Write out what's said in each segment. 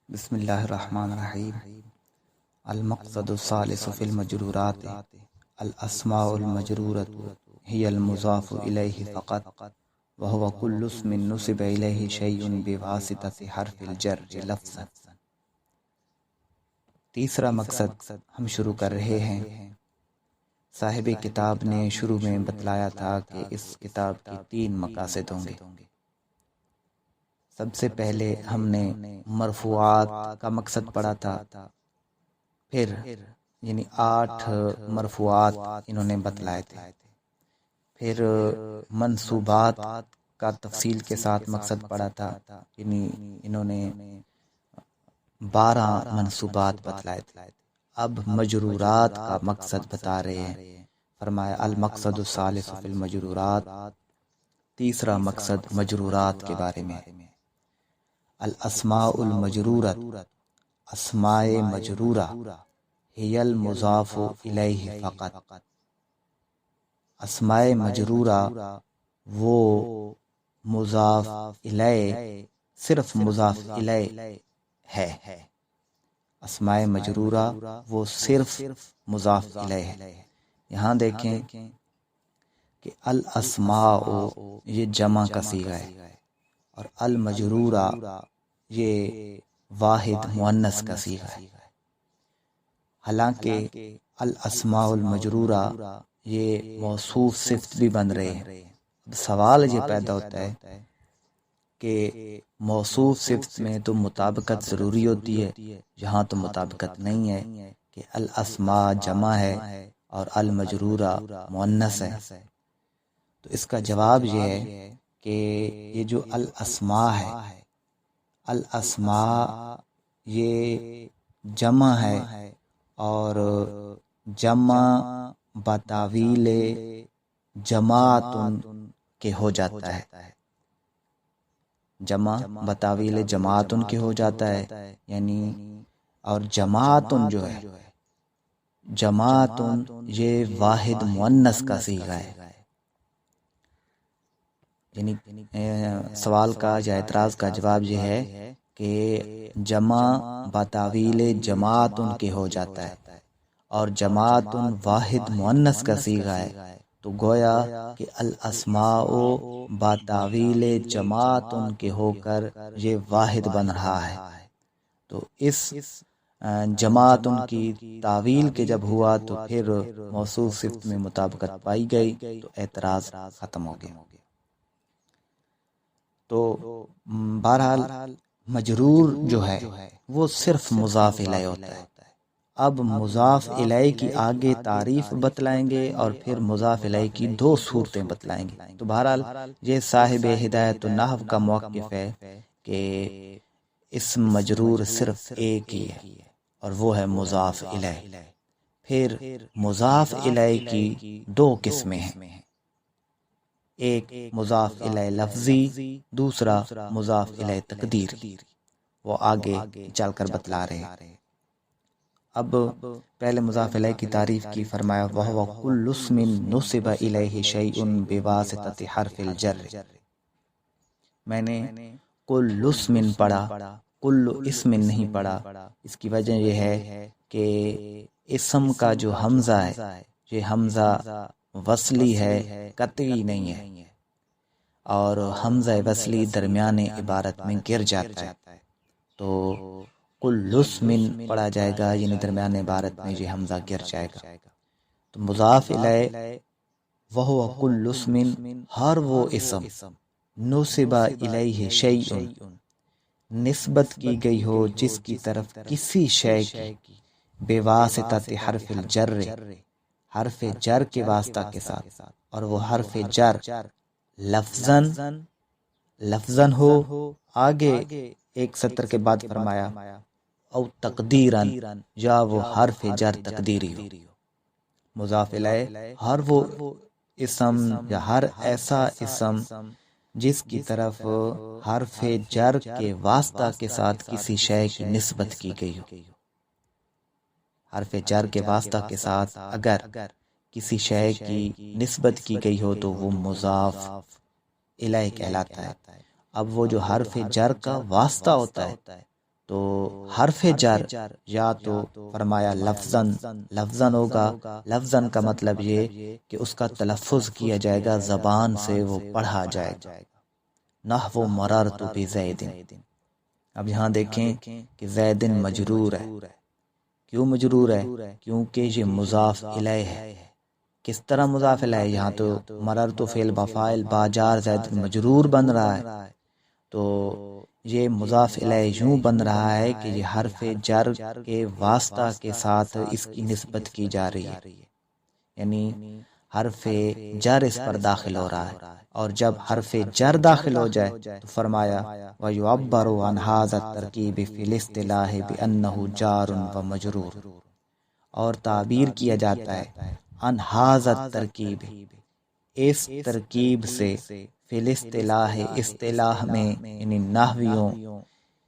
بسم اللہ الرحمن الرحیم۔ المقصد الثالث فی المجرورات الاسماء المجرورة هي المضاف الیہ فقط وهو كل اسم نسب الیہ شیء بواسطة حرف الجر لفظا۔ تیسرا مقصد ہم شروع کر رہے ہیں۔ صاحب کتاب نے شروع میں بتلایا تھا کہ اس کتاب کی 3 مقاصد ہوں گے۔ سب سے پہلے ہم نے مرفوعات کا مقصد پڑھا تھا، پھر 8 مرفوعات انہوں نے بتلائے تھے، پھر منصوبات کا تفصیل کے ساتھ مقصد پڑھا تھا، انہوں نے 12 منصوبات بتلائے تھے۔ اب مجرورات کا مقصد بتا رہے ہیں۔ فرمایا المقصد الثالث فی المجرورات، تیسرا مقصد مجرورات کے بارے میں۔ الاسماء المجرورۃ، اسماء مجرورہ، ہی المضاف الیہ فقط، اسماء مجرورہ وہ مضاف الیہ، صرف مضاف الیہ ہے۔ اسماء مجرورہ وہ صرف مضاف الیہ ہے۔ یہاں دیکھیں کہ الاسماء یہ جمع کا صیغہ ہے اور المجرورہ یہ واحد مؤنث کا صیغہ ہے۔ حالانکہ الاسماء المجرورہ یہ موصوف صفت بھی بن رہے ہیں۔ اب سوال یہ پیدا ہوتا ہے کہ موصوف صفت میں تو مطابقت ضروری ہوتی ہے، یہاں تو مطابقت نہیں ہے کہ الاسماء جمع ہے اور المجرورہ مؤنث ہے۔ تو اس کا جواب یہ ہے کہ یہ جو الاسماء ہے، الاسماء یہ جمع ہے اور جمع بتاویل جماعت کے ہو جاتا ہے، جمع بتاویل جماعت کے ہو جاتا ہے، اور جماعت جو ہے، جماعت یہ واحد مؤنث کا صیغہ ہے۔ سوال کا یا اعتراض کا جواب یہ ہے کہ جمع بتاویل جماعت کے ہو جاتا ہے اور جماعت واحد مؤنث کا صیغہ ہے، تو گویا کہ الاسماء بتاویل جماعت کے ہو کر یہ واحد بن رہا ہے۔ تو اس جماعت کی تعویل کے جب ہوا تو پھر موصوف صفت میں مطابقت پائی گئی، تو اعتراض ختم ہو گیا۔ تو بہرحال مجرور جو ہے وہ صرف مضاف الیہ ہوتا ہے۔ اب مضاف الیہ کی آگے تعریف بتلائیں گے اور پھر مضاف الیہ کی 2 صورتیں بتلائیں گے۔ تو بہرحال یہ صاحب ہدایت النحو کا موقف ہے کہ اسم مجرور صرف ایک ہی ہے اور وہ ہے مضاف الیہ۔ پھر مضاف الیہ کی 2 قسمیں ہیں، ایک مضاف الیہ لفظی، دوسرا مضاف الیہ تقدیری، وہ آگے چل کر بتلا رہے ہیں۔ اب پہلے مضاف الیہ کی تعریف کی، فرمایا وَهُوَ كُلُّ اسْمٍ نُسِبَ إِلَيْهِ شَيْءٌ بِوَاسِطَةِ حرف الجر۔ میں نے کل اسم پڑھا، کل اسم نہیں پڑھا۔ اس کی وجہ یہ ہے کہ اسم کا جو حمزہ ہے یہ حمزہ وصلی ہے، قطعی نہیں ہے، اور حمزہ وصلی درمیان عبارت میں گر جاتا ہے، تو کل اسم پڑھا جائے گا، درمیان عبارت میں یہ حمزہ گر جائے گا۔ تو مضاف الیہ وہو کل اسم، ہر وہ اسم نسب الیہ شیء، نسبت کی گئی ہو جس کی طرف کسی شے کی، بواسطہ حرف الجر، حرف جر کے واسطہ کے ساتھ، اور وہ حرف جر لفظاً ہو، آگے ایک سطر کے بعد فرمایا او تقدیراً، یا وہ حرف جر تقدیری ہو۔ مضاف الیہ ہر وہ اسم یا ہر ایسا اسم جس کی طرف حرف جر کے واسطہ کے ساتھ کسی شے کی نسبت کی گئی ہو۔ حرف جر کے واسطہ کے ساتھ اگر کسی شے کی نسبت کی گئی ہو تو وہ مضاف الیہ کہلاتا ہے۔ اب وہ جو حرف جر کا واسطہ ہوتا ہے تو حرف جر یا تو فرمایا لفظاً ہوگا. لفظاً کا مطلب یہ کہ اس کا تلفظ کیا جائے گا، زبان سے وہ پڑھا جائے گا. نحو مررت بزید. اب یہاں دیکھیں کہ زیدن مجرور ہے. کیوں مجرور ہے؟ کیونکہ یہ مضاف الیہ ہے. کس طرح مضاف الیہ؟ یہاں تو مررت فعل بفاعل باجار زید مجرور بن رہا ہے، تو یہ مضاف الیہ یوں بن رہا ہے کہ یہ حرف جر کے واسطہ کے ساتھ اس کی نسبت کی جا رہی ہے، یعنی حرف جر اس پر داخل ہو رہا ہے. اور جب حرف جر داخل ہو جائے تو فرمایا وَيُعَبَّرُ عَنْ هَذَا التَّرْكِيبِ فِي الِاصْطِلَاحِ بِأَنَّهُ جَارٌ وَمَجْرُورٌ. اور تعبیر کیا جاتا ہے عن هَذَا التَّرْكِيبِ، اس ترکیب سے، فی الاصطلاح اصطلاح میں، یعنی نحویوں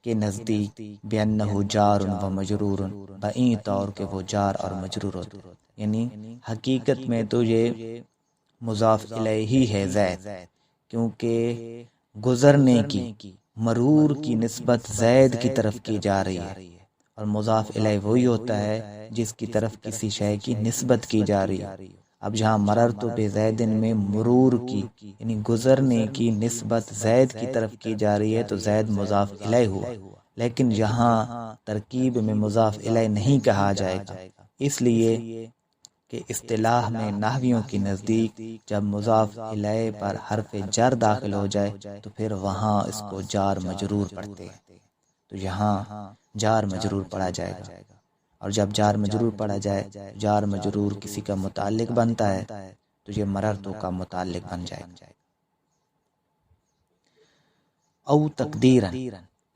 کے نزدیک، بِأَنَّهُ جَارٌ وَمَجْرُورٌ، بَعیں طور کہ وہ جار اور مجرور ہوتے ہیں. یعنی حقیقت میں تو یہ مضاف الیہ ہے زید، کیونکہ گزرنے کی، مرور کی نسبت زید کی طرف کی جا رہی ہے، اور مضاف الیہ وہی ہوتا ہے جس کی طرف کسی شے کی نسبت کی جا رہی ہے. اب جہاں مررت بزید میں مرور کی یعنی گزرنے کی نسبت زید کی طرف کی جا رہی ہے تو زید مضاف الیہ ہوا. لیکن یہاں ترکیب میں مضاف الیہ نہیں کہا جائے گا، اس لیے کہ اصطلاح میں نحویوں کی نزدیک جب مضاف الیہ پر حرف جر داخل ہو جائے تو پھر وہاں اس کو جار مجرور پڑھتے ہیں، تو یہاں جار مجرور پڑھا جائے گا. اور جب جار مجرور پڑھا جائے، جار مجرور کسی کا متعلق بنتا ہے تو یہ مررتو کا متعلق بن جائے گا. او تقدیرن،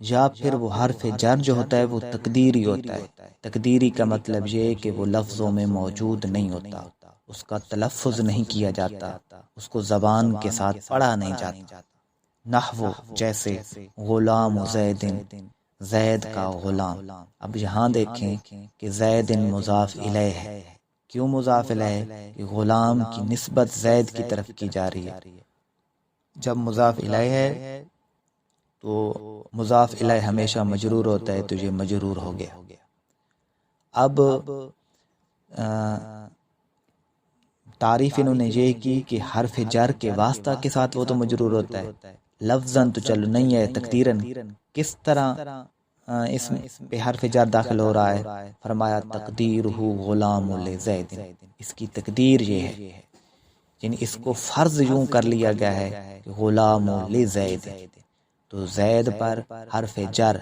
یا پھر وہ حرف جر جو ہوتا ہے وہ تقدیری ہوتا ہے. تقدیری کا مطلب یہ کہ وہ لفظوں میں موجود نہیں ہوتا، اس کا تلفظ نہیں کیا جاتا، اس کو زبان کے ساتھ پڑھا نہیں جاتا. نحو جیسے غلام زیدن، زید کا غلام. اب یہاں دیکھیں کہ زیدن مضاف الیہ ہے. کیوں مضاف الیہ؟ کہ غلام کی نسبت زید کی طرف کی جا رہی ہے. جب مضاف الیہ ہے تو مضاف الیہ ہمیشہ مجرور ہوتا ہے، تو یہ مجرور ہو گیا. اب تعریف انہوں نے یہ کی کہ حرف جر کے واسطہ کے ساتھ وہ تو مجرور ہوتا ہے، لفظاً تو چلو نہیں ہے، تقدیراً کس طرح اس پہ حرف جر داخل ہو رہا ہے؟ فرمایا تقدیرہ غلام لزید. اس کی تقدیر یہ ہے، یعنی اس کو فرض یوں کر لیا گیا ہے کہ غلام لزید، تو زید پر حرف جر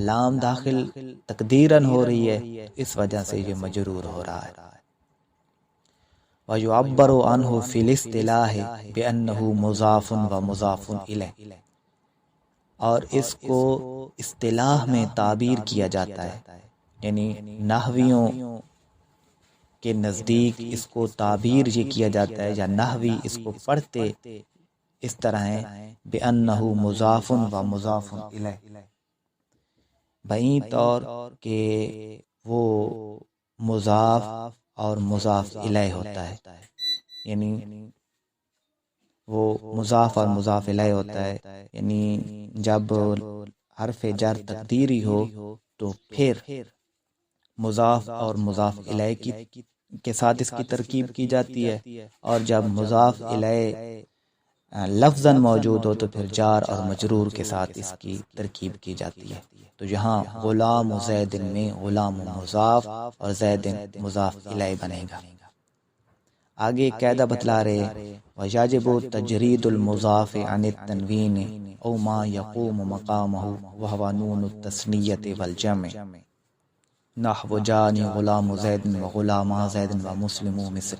لام داخل تقدیراً ہو رہی ہے، اس وجہ سے یہ مجرور ہو رہا ہے. وَيُعَبَّرُ عَنْهُ فِي الِاصْطِلَاحِ بِأَنَّهُ مُضَافٌ وَمُضَافٌ إِلَيْهِ. اور اس کو اصطلاح میں تعبیر کیا جاتا ہے، یعنی نحویوں کے نزدیک اس کو تعبیر یہ کیا جاتا ہے یا نحوی اس کو پڑھتے اس طرح ہے بِأَنَّهُ مُضَافٌ وَمُضَافٌ إِلَيْهِ، بعیں طور کہ وہ مضاف اور مضاف الیہ ہوتا ہے، یعنی وہ مضاف اور مضاف الیہ ہوتا ہے. یعنی جب حرف جر تقدیری ہو تو پھر مضاف اور مضاف الیہ کے ساتھ اس کی ترکیب کی جاتی ہے، اور جب مضاف الیہ لفظاً موجود ہو تو پھر جار اور مجرور کے ساتھ اس کی ترکیب کی جاتی ہے. تو یہاں غلام زید میں غلام مضاف اور زید مضاف الیہ بنے گا. آگے قاعدہ بتلا رہے وَيَجِبُ تَجْرِيدُ الْمُضَافِ عَنِ التَّنْوِينِ أَوْ مَا يَقُومُ مَقَامَهُ وَهُوَ نُونُ التَّثْنِيَّةِ وَالْجَمْعِ. نحو جانی غلام زید وغلاما زید ومسلم مصر.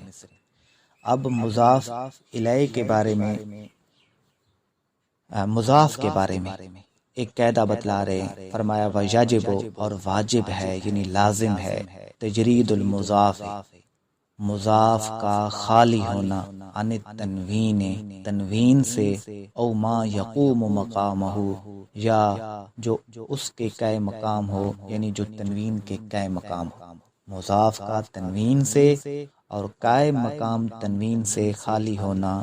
اب مضاف الیہ کے بارے میں، مضاف کے بارے میں ایک قاعدہ بتلا رہے ہیں. فرمایا وَيَجِبُ، اور واجب ہے یعنی لازم ہے، تجرید المضاف، مضاف کا خالی ہونا، عن التنوین، تنوین سے، او ما یقوم مقامہ، یا جو اس کے قائم مقام ہو، یعنی جو تنوین کے قائم مقام ہو. مضاف کا تنوین سے اور قائم مقام تنوین سے خالی ہونا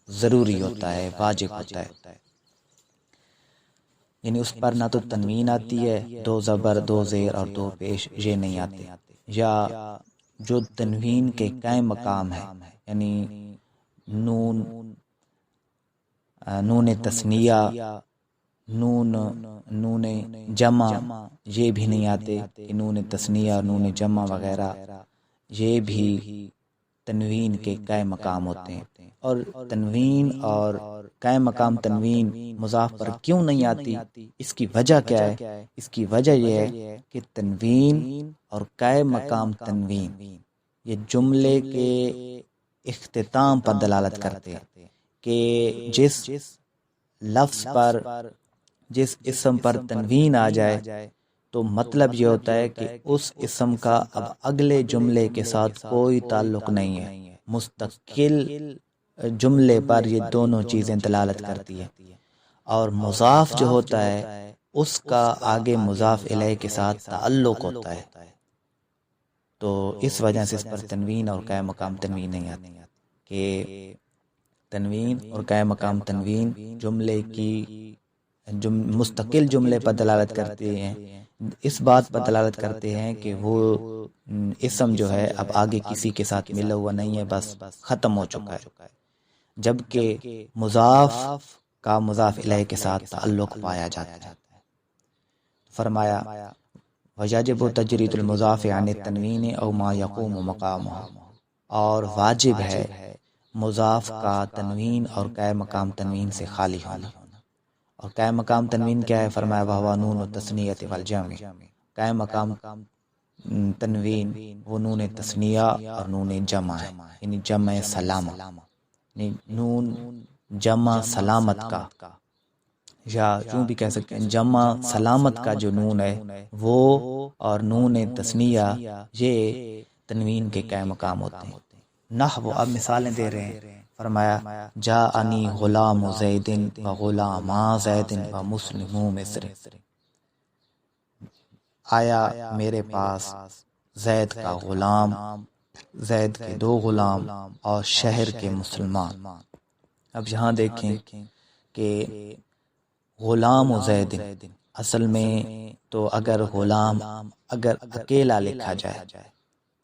ضروری ہوتا ہے، واجب ہوتا ہے. یعنی اس پر نہ تو تنوین آتی ہے، دو زبر دو زیر اور دو پیش یہ نہیں آتے، یا جو تنوین کے قائم مقام ہے یعنی نون، نون تثنیہ، نون جمع یہ بھی نہیں آتے کہ نون تثنیہ اور نون جمع وغیرہ یہ بھی تنوین کے قائم مقام ہوتے ہیں۔ اور تنوین اور قائم مقام تنوین مضاف پر کیوں نہیں آتی، اس کی وجہ کیا ہے؟ اس کی وجہ یہ ہے کہ تنوین اور قائم مقام تنوین یہ جملے کے اختتام پر دلالت کرتے ہیں کہ جس لفظ پر، جس اسم پر تنوین آ جائے تو مطلب یہ ہوتا ہے کہ اس اسم کا اب اگلے جملے کے ساتھ کوئی تعلق نہیں ہے، مستقل جملے پر یہ دونوں چیزیں دلالت کرتی ہے۔ اور مضاف جو ہوتا ہے اس کا آگے مضاف الیہ کے ساتھ تعلق ہوتا ہے، تو اس وجہ سے اس پر تنوین اور قائم مقام تنوین نہیں آتی کہ تنوین اور قائم مقام تنوین جملے کی مستقل جملے پر دلالت کرتے ہیں، اس بات پر دلالت کرتے ہیں کہ وہ اسم جو ہے اب آگے کسی کے ساتھ ملا ہوا نہیں ہے، بس ختم ہو چکا ہے، جبکہ مضاف کا مضاف الیہ کے ساتھ تعلق پایا جاتا ہے۔ فرمایا وَيَجِبُ تَجْرِيدُ الْمُضَافِ عَنِ التَّنْوِينِ أَوْ مَا يَقُومُ مَقَامُهُ، اور واجب ہے مضاف کا تنوین اور قائم مقام تنوین سے خالی ہونا۔ اور قائم مقام تنوین کیا ہے؟ فرمایا وَهُوَ نُونُ التَّثْنِيَةِ وَالْجَمْعِ، قائم مقام تنوین وہ نون تثنیہ اور نون جمع ہے، یعنی جمع سلامہ، یعنی نون جمع سلامت کا، یا یوں بھی کہہ سکتے ہیں جمع سلامت کا جو نون ہے وہ، اور نون تثنیہ یہ تنوین کے قائم مقام ہوتے ہیں۔ نحو، اب مثالیں دے رہے ہیں، فرمایا جاءنی غلام زید و غلاما زید و مسلم مصر، آیا میرے پاس زید کا غلام، زید کے دو غلام اور شہر کے مسلمان۔ اب یہاں دیکھیں کہ غلام و زید، اصل میں تو اگر غلام اگر اکیلا لکھا جائے،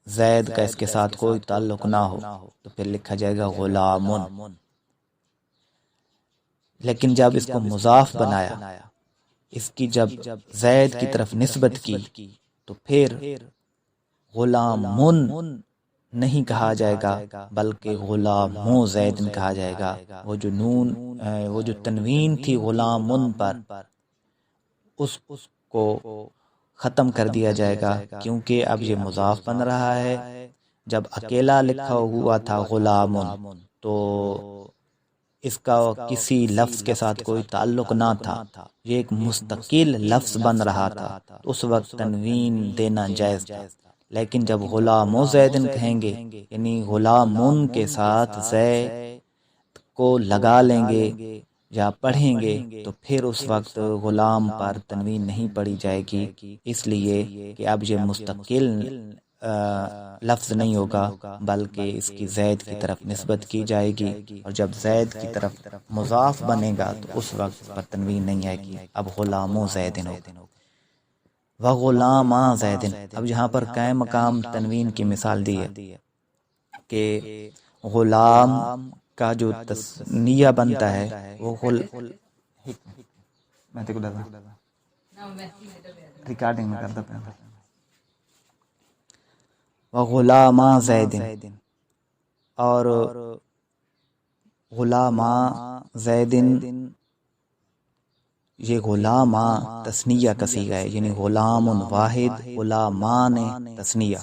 زید کا اس کے ساتھ کوئی تعلق نہ ہو تو پھر لکھا جائے گا غلامن، لیکن جب اس کو مضاف بنایا، اس کی جب زید کی طرف نسبت کی تو پھر غلامن نہیں کہا جائے گا بلکہ غلامو زید کہا جائے گا۔ وہ جو نون، وہ جو تنوین تھی غلامن پر، اس کو ختم کر دیا جائے گا، کیونکہ اب یہ مضاف بن رہا ہے۔ جب اکیلا لکھا ہوا تھا غلامن تو اس کا کسی لفظ کے ساتھ کوئی تعلق نہ تھا، یہ ایک مستقل لفظ بن رہا تھا، تو اس وقت تنوین دینا جائز تھا۔ لیکن جب غلام و زیدن کہیں گے، یعنی غلامن کے ساتھ زید کو لگا لیں گے یا پڑھیں گے تو پھر اس وقت غلام پر تنوین نہیں پڑھی جائے گی، اس لیے کہ اب یہ مستقل لفظ نہیں ہوگا بلکہ اس کی زید کی طرف نسبت کی جائے گی، اور جب زید کی طرف مضاف بنے گا تو اس وقت پر تنوین نہیں آئے گی، اب غلام و زیدن ہوگا۔ وغلاما زیدن، اب یہاں پر قائم مقام تنوین کی مثال دی ہے کہ غلام کا جو تثنیہ بنتا ہے وہ ریکارڈنگ میں کرتا پہ وغلاما زیدن، اور غلاما زیدن یہ غلاما تثنیہ کا صیغہ ہے، یعنی غلام واحد، غلامان تثنیہ۔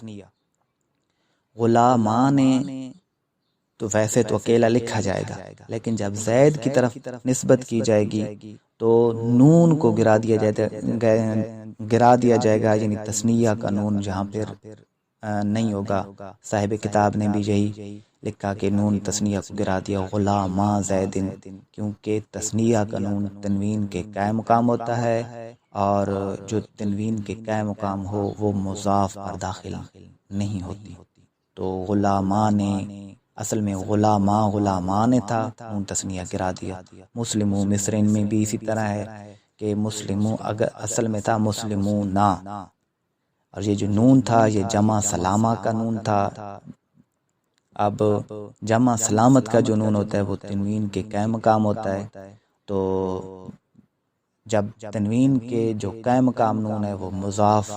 غلامان تو ویسے تو اکیلا لکھا جائے گا، لیکن جب زید کی طرف نسبت کی جائے گی تو نون کو گرا دیا جائے گا، یعنی تثنیہ کا نون جہاں پھر نہیں ہوگا۔ صاحب کتاب نے بھی یہی لکھا کہ نون تثنیہ کو گرا دیا غلاما زیدن، کیونکہ تثنیہ کا نون تنوین کے قائم مقام ہوتا ہے، اور جو تنوین کے قائم مقام ہو وہ مضاف پر داخل نہیں ہوتی، تو غلامان اصل میں غلامان تھا، نون تثنیہ گرا دیا۔ مسلم مصرین میں بھی اسی طرح ہے کہ مسلموں اگر اصل میں تھا مسلمون، اور یہ جو نون تھا یہ جمع سلامہ کا نون تھا۔ اب جمع سلامت کا جو نون ہوتا ہے وہ تنوین کے قائم مقام ہوتا ہے، تو جب تنوین کے جو قائم مقام نون ہے وہ مضاف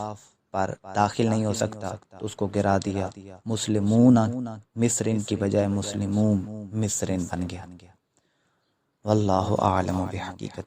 پر داخل نہیں ہو سکتا تو اس کو گرا دیا، مسلمون مصرن کی بجائے مسلمون مصرن بن گیا۔ واللہ اعلم بحقیقت۔